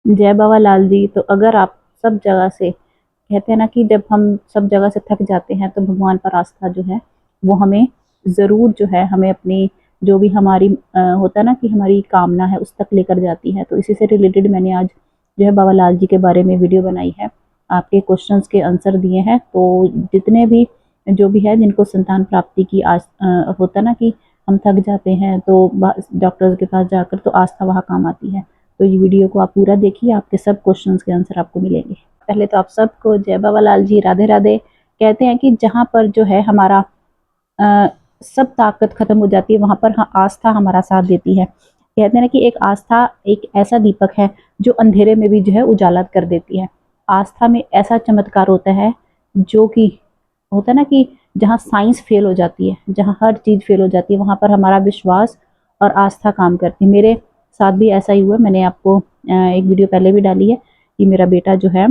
जय बाबा लाल जी। तो अगर आप सब जगह से कहते हैं ना कि जब हम सब जगह से थक जाते हैं तो भगवान पर आस्था जो है वो हमें ज़रूर जो है हमें अपनी जो भी हमारी होता है ना कि हमारी कामना है उस तक लेकर जाती है। तो इसी से रिलेटेड मैंने आज जो है बाबा लाल जी के बारे में वीडियो बनाई है। आपके क्वेश्चंस के आंसर दिए हैं। तो जितने भी जो भी है जिनको संतान प्राप्ति की होता है ना कि हम थक जाते हैं तो डॉक्टर्स के पास जाकर तो आस्था वहाँ काम आती है। तो ये वीडियो को आप पूरा देखिए, आपके सब क्वेश्चंस के आंसर आपको मिलेंगे। पहले तो आप सबको जय बाबा लाल जी, राधे राधे। कहते हैं कि जहाँ पर जो है हमारा अ, सब ताकत खत्म हो जाती है वहाँ पर आस्था हमारा साथ देती है। कहते हैं ना कि एक आस्था एक ऐसा दीपक है जो अंधेरे में भी जो है उजाला कर देती है। आस्था में ऐसा चमत्कार होता है जो कि होता है ना कि जहाँ साइंस फेल हो जाती है, जहाँ हर चीज़ फेल हो जाती है, वहाँ पर हमारा विश्वास और आस्था काम करती है। मेरे साथ भी ऐसा ही हुआ। मैंने आपको एक वीडियो पहले भी डाली है कि मेरा बेटा जो है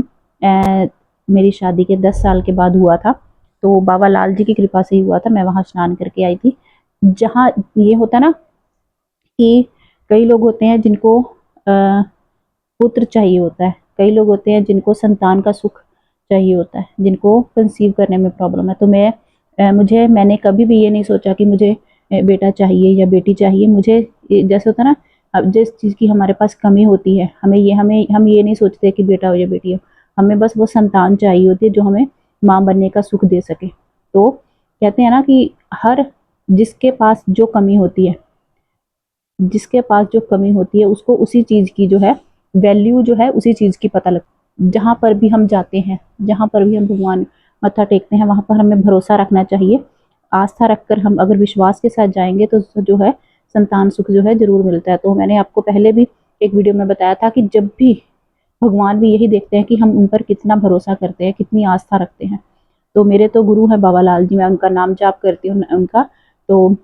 मेरी शादी के 10 साल के बाद हुआ था। तो बाबा लाल जी की कृपा से ही हुआ था। मैं वहाँ स्नान करके आई थी। जहाँ ये होता ना कि कई लोग होते हैं जिनको पुत्र चाहिए होता है, कई लोग होते हैं जिनको संतान का सुख चाहिए होता है, जिनको कंसीव करने में प्रॉब्लम है। तो मैंने कभी भी ये नहीं सोचा कि मुझे बेटा चाहिए या बेटी चाहिए। मुझे जैसे होता है ना, अब जिस चीज़ की हमारे पास कमी होती है हमें हम ये नहीं सोचते कि बेटा हो या बेटी हो। हमें बस वो संतान चाहिए होती है जो हमें माँ बनने का सुख दे सके। तो कहते हैं ना कि हर जिसके पास जो कमी होती है, जिसके पास जो कमी होती है उसको उसी चीज़ की जो है वैल्यू जो है उसी चीज़ की पता लगती। जहाँ पर भी हम जाते हैं, जहाँ पर भी हम भगवान मत्था टेकते हैं, वहाँ पर हमें भरोसा रखना चाहिए। आस्था रखकर हम अगर विश्वास के साथ जाएंगे तो जो है संतान सुख जो है ज़रूर मिलता है। तो मैंने आपको पहले भी एक वीडियो में बताया था कि जब भी भगवान भी यही देखते हैं कि हम उन पर कितना भरोसा करते हैं, कितनी आस्था रखते हैं। तो मेरे तो गुरु हैं बाबा लाल जी, मैं उनका नाम जाप करती हूँ उनका। तो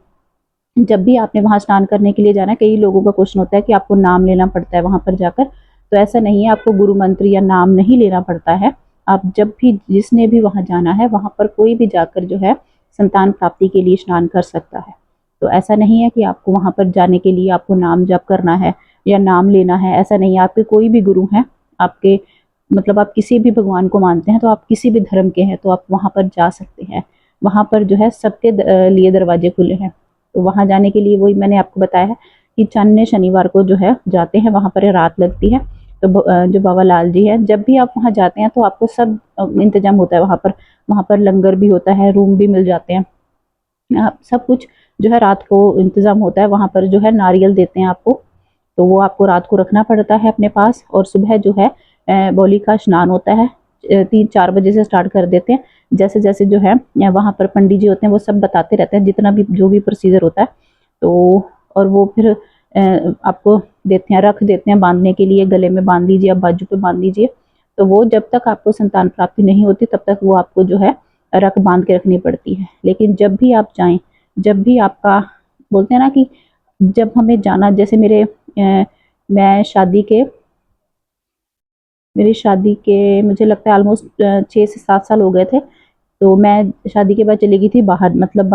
जब भी आपने वहाँ स्नान करने के लिए जाना है, कई लोगों का क्वेश्चन होता है कि आपको नाम लेना पड़ता है वहाँ पर जाकर। तो ऐसा नहीं है, आपको गुरु मंत्र या नाम नहीं लेना पड़ता है। आप जब भी जिसने भी वहाँ जाना है वहाँ पर कोई भी जाकर जो है संतान प्राप्ति के लिए स्नान कर सकता है। तो ऐसा नहीं है कि आपको वहाँ पर जाने के लिए आपको नाम जप करना है या नाम लेना है, ऐसा नहीं है। आपके कोई भी गुरु हैं, आपके मतलब आप किसी भी भगवान को मानते हैं तो आप किसी भी धर्म के हैं तो आप वहाँ पर जा सकते हैं। वहाँ पर जो है सबके लिए दरवाजे खुले हैं। तो वहाँ जाने के लिए वही मैंने आपको बताया है कि चांदने शनिवार को जो है जाते हैं, वहाँ पर रात लगती है। तो जो बाबा लाल जी हैं, जब भी आप वहाँ जाते हैं तो आपको सब इंतजाम होता है वहाँ पर लंगर भी होता है, रूम भी मिल जाते हैं। सब कुछ जो है रात को इंतजाम होता है। वहाँ पर जो है नारियल देते हैं आपको, तो वो आपको रात को रखना पड़ता है अपने पास। और सुबह जो है बौली का स्नान होता है, 3-4 बजे से स्टार्ट कर देते हैं। जैसे जैसे जो है वहाँ पर पंडित जी होते हैं वो सब बताते रहते हैं जितना भी जो भी प्रोसीजर होता है। तो और वो फिर आपको देते हैं, रख देते हैं बांधने के लिए, गले में बांध लीजिए, आप बाजू पे बांध लीजिए। तो वो जब तक आपको संतान प्राप्ति नहीं होती तब तक वो आपको जो है रख बांध के रखनी पड़ती है। लेकिन जब भी आप जाएं, जब भी आपका बोलते हैं ना कि जब हमें जाना, जैसे मैं मेरी शादी के मुझे लगता है ऑलमोस्ट 6 से 7 साल हो गए थे। तो मैं शादी के बाद चली गई थी बाहर मतलब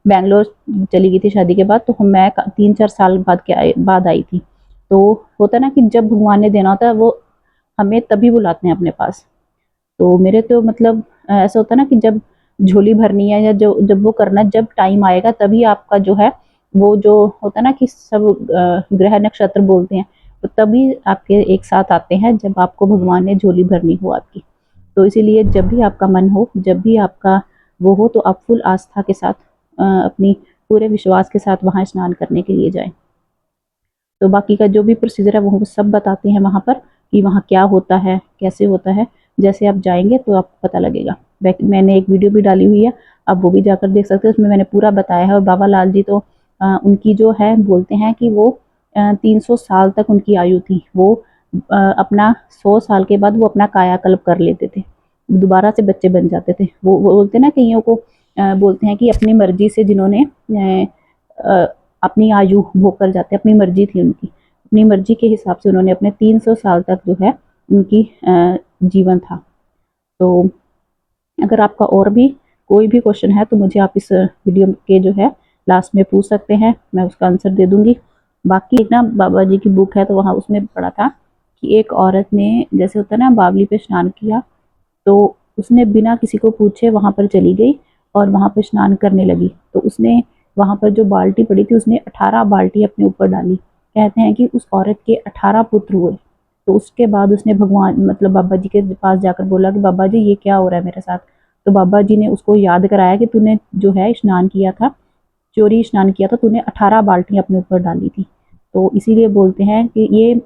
बैंगलोर चली गई थी शादी के बाद। तो मैं 3-4 साल बाद आई थी। तो होता ना कि जब भगवान ने देना होता है वो हमें तभी बुलाते हैं अपने पास। तो मेरे तो मतलब ऐसा होता है ना कि जब झोली भरनी है या जो जब वो करना है, जब टाइम आएगा तभी आपका जो है वो जो होता है ना कि सब ग्रह नक्षत्र बोलते हैं, तो तभी आपके एक साथ आते हैं जब आपको भगवान ने झोली भरनी हो आपकी। तो इसीलिए जब भी आपका मन हो, जब भी आपका वो हो, तो आप फुल आस्था के साथ अपनी पूरे विश्वास के साथ वहाँ स्नान करने के लिए जाएं। तो बाकी का जो भी प्रोसीजर है वो सब बताते हैं वहाँ पर कि वहाँ क्या होता है, कैसे होता है। जैसे आप जाएंगे तो आपको पता लगेगा। मैंने एक वीडियो भी डाली हुई है, आप वो भी जाकर देख सकते हैं, उसमें मैंने पूरा बताया है। और बाबा लाल जी तो उनकी जो है बोलते हैं कि वो 300 साल तक उनकी आयु थी। वो अपना 100 साल के बाद वो अपना कायाकल्प कर लेते थे, दोबारा से बच्चे बन जाते थे। वो बोलते हैं ना, कईयों को बोलते हैं कि अपनी मर्जी से जिन्होंने अपनी आयु भोग कर जाते हैं, अपनी मर्जी थी उनकी, अपनी मर्जी के हिसाब से उन्होंने अपने 300 साल तक जो है उनकी जीवन था। तो अगर आपका और भी कोई भी क्वेश्चन है तो मुझे आप इस वीडियो के जो है लास्ट में पूछ सकते हैं, मैं उसका आंसर दे दूंगी। बाकी एक ना बाबा जी की बुक है तो वहाँ उसमें पढ़ा था कि एक औरत ने, जैसे होता है ना, बावली पे स्नान किया, तो उसने बिना किसी को पूछे वहाँ पर चली गई और वहाँ पर स्नान करने लगी। तो उसने वहाँ पर जो बाल्टी पड़ी थी उसने 18 बाल्टी अपने ऊपर डाली। कहते हैं कि उस औरत के 18 पुत्र हुए। तो उसके बाद उसने भगवान मतलब बाबा जी के पास जाकर बोला कि बाबा जी ये क्या हो रहा है मेरे साथ। तो बाबा जी ने उसको याद कराया कि तूने जो है स्नान किया था, चोरी स्नान किया था, तूने 18 बाल्टियाँ अपने ऊपर डाली थी। तो इसीलिए बोलते हैं कि ये,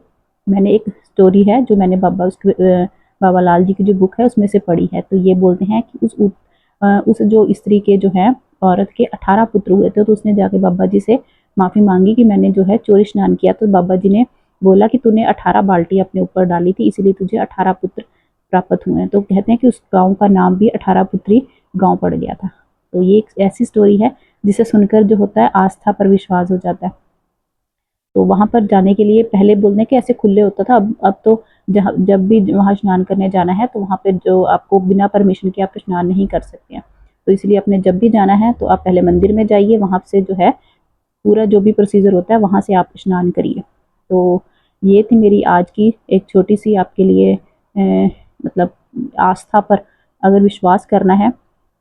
मैंने एक स्टोरी है जो मैंने बाबा लाल जी की जो बुक है उसमें से पढ़ी है। तो ये बोलते हैं कि उस जो स्त्री के जो है, औरत के 18 पुत्र हुए थे, तो उसने जाके बाबा जी से माफ़ी मांगी कि मैंने जो है चोरी स्नान किया। तो बाबा जी ने बोला कि तूने 18 बाल्टी अपने ऊपर डाली थी, इसलिए तुझे 18 पुत्र प्राप्त हुए हैं। तो कहते हैं कि उस गाँव का नाम भी 18 पुत्री गाँव पड़ गया था। तो ये एक ऐसी स्टोरी है जिसे सुनकर जो होता है आस्था पर विश्वास हो जाता है। तो वहाँ पर जाने के लिए पहले बोलने के ऐसे खुले होता था, अब तो जहाँ जब भी वहाँ स्नान करने जाना है तो वहाँ पे जो आपको बिना परमिशन के आप स्नान नहीं कर सकते हैं। तो इसलिए आपने जब भी जाना है तो आप पहले मंदिर में जाइए, वहाँ से जो है पूरा जो भी प्रोसीजर होता है वहाँ से आप स्नान करिए। तो ये थी मेरी आज की एक छोटी सी आपके लिए मतलब आस्था पर अगर विश्वास करना है,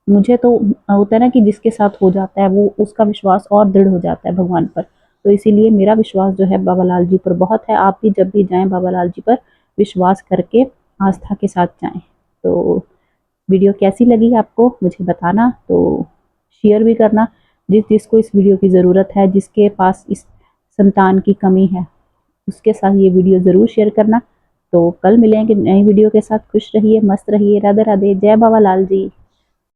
मुझे तो होता है ना कि जिसके साथ हो जाता है वो उसका विश्वास और दृढ़ हो जाता है भगवान पर। तो इसीलिए मेरा विश्वास जो है बाबा लाल जी पर बहुत है। आप भी जब भी जाएं बाबा लाल जी पर विश्वास करके आस्था के साथ जाएं। तो वीडियो कैसी लगी आपको मुझे बताना, तो शेयर भी करना। जिसको इस वीडियो की ज़रूरत है, जिसके पास इस संतान की कमी है, उसके साथ ये वीडियो ज़रूर शेयर करना। तो कल मिलेंगे नई वीडियो के साथ। खुश रहिए, मस्त रहिए। राधे राधे। जय बाबा लाल जी।